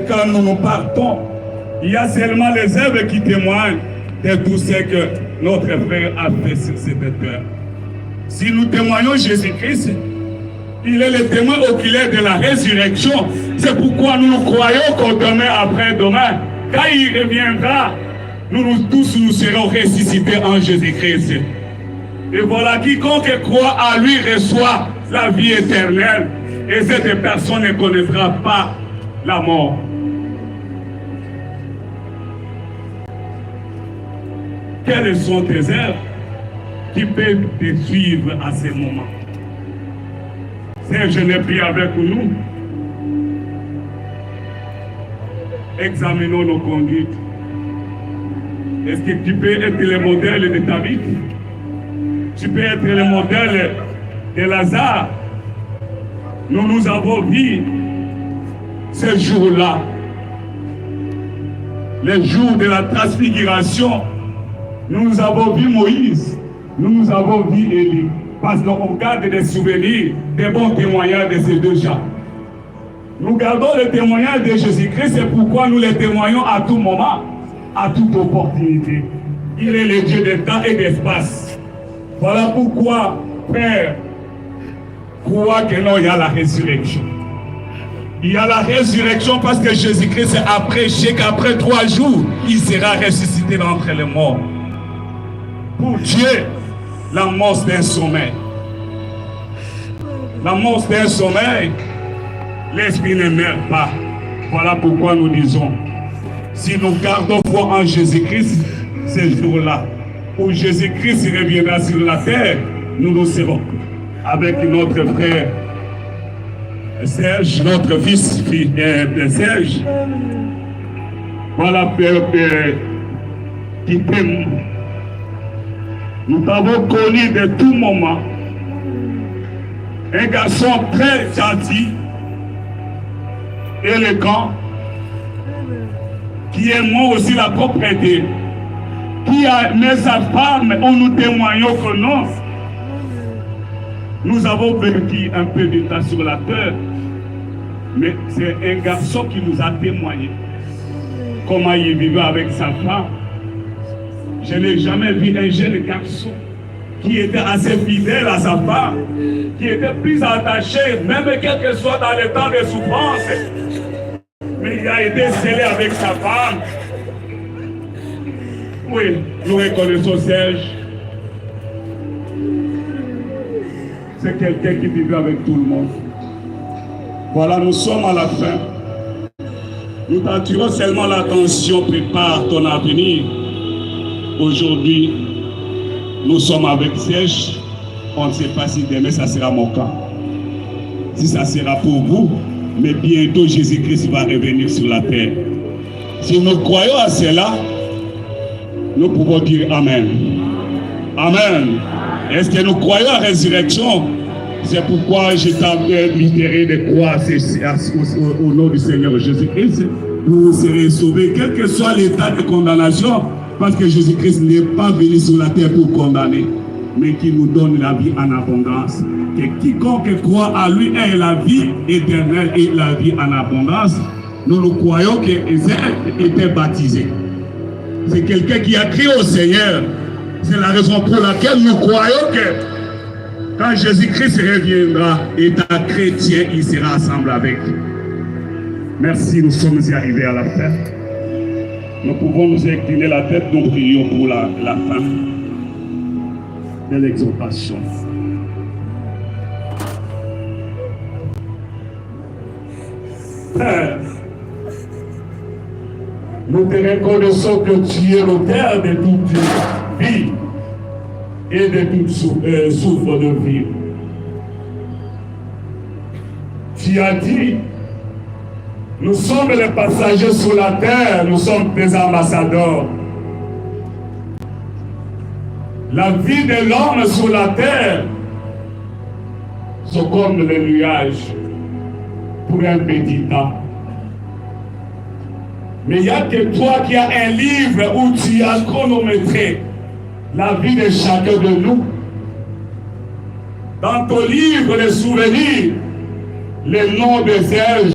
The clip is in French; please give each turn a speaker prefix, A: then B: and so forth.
A: quand nous partons, il y a seulement les œuvres qui témoignent de tout ce que notre frère a fait sur cette terre. Si nous témoignons Jésus-Christ, il est le témoin oculaire de la résurrection. C'est pourquoi nous croyons qu'au demain après-demain, quand il reviendra, nous tous nous serons ressuscités en Jésus-Christ. Et voilà, quiconque croit à lui reçoit la vie éternelle. Et cette personne ne connaîtra pas la mort. Quelles sont tes œuvres qui peuvent te suivre à ce moment? Serge n'est plus avec nous. Examinons nos conduites. Est-ce que tu peux être le modèle de David? Tu peux être le modèle de Lazare. Nous avons vu ce jour-là, le jour de la transfiguration. Nous avons vu Moïse, nous avons vu Élie, parce qu'on garde des souvenirs, des bons témoignages de ces deux gens. Nous gardons le témoignage de Jésus-Christ, c'est pourquoi nous les témoignons à tout moment, à toute opportunité. Il est le Dieu de temps et d'espace. Voilà pourquoi, Père, crois que non, il y a la résurrection. Il y a la résurrection parce que Jésus-Christ a prêché qu'après 3 jours, il sera ressuscité d'entre les morts. Pour Dieu, la mort c'est un sommeil. La mort c'est un sommeil. L'esprit ne meurt pas. Voilà pourquoi nous disons, si nous gardons foi en Jésus-Christ, ce jour-là, où Jésus-Christ reviendra sur la terre, nous serons avec notre frère Serge, notre fils Serge. Voilà, Père, qui t'aime. Nous t'avons connu de tout moment. Un garçon très gentil, élégant, qui aime aussi la propriété, qui a aimé sa femme, où nous témoignons que non. Nous avons vécu un peu de temps sur la terre, mais c'est un garçon qui nous a témoigné comment il vivait avec sa femme. Je n'ai jamais vu un jeune garçon qui était assez fidèle à sa femme, qui était plus attaché, même quel que soit dans les temps de souffrance. Mais il a été scellé avec sa femme. Oui, nous reconnaissons Serge. C'est quelqu'un qui vivait avec tout le monde. Voilà, nous sommes à la fin. Nous t'attirons seulement l'attention, prépare ton avenir. Aujourd'hui, nous sommes avec Serge. On ne sait pas si demain ça sera mon cas. Si ça sera pour vous, mais bientôt Jésus-Christ va revenir sur la terre. Si nous croyons à cela, nous pouvons dire Amen. Amen. Est-ce que nous croyons à la résurrection? C'est pourquoi je t'avais libéré de croire au nom du Seigneur Jésus-Christ. Vous serez sauvés, quel que soit l'état de condamnation, parce que Jésus-Christ n'est pas venu sur la terre pour condamner, mais qui nous donne la vie en abondance. Que quiconque croit à lui ait la vie éternelle et la vie en abondance. Nous croyons qu'Ézère était baptisé. C'est quelqu'un qui a crié au Seigneur. C'est la raison pour laquelle nous croyons que quand Jésus-Christ reviendra, état chrétien, il sera ensemble avec. Merci, nous sommes arrivés à la fin. Nous pouvons nous incliner la tête, nous prions pour la fin de l'exhortation. Père, nous te reconnaissons que tu es l'auteur de toute vie et de toute souffre de vie. Tu as dit, nous sommes les passagers sur la terre, nous sommes des ambassadeurs. La vie de l'homme sur la terre, c'est comme les nuages pour un petit temps. Mais il n'y a que toi qui as un livre où tu as chronométré la vie de chacun de nous. Dans ton livre de souvenirs, les noms des Serge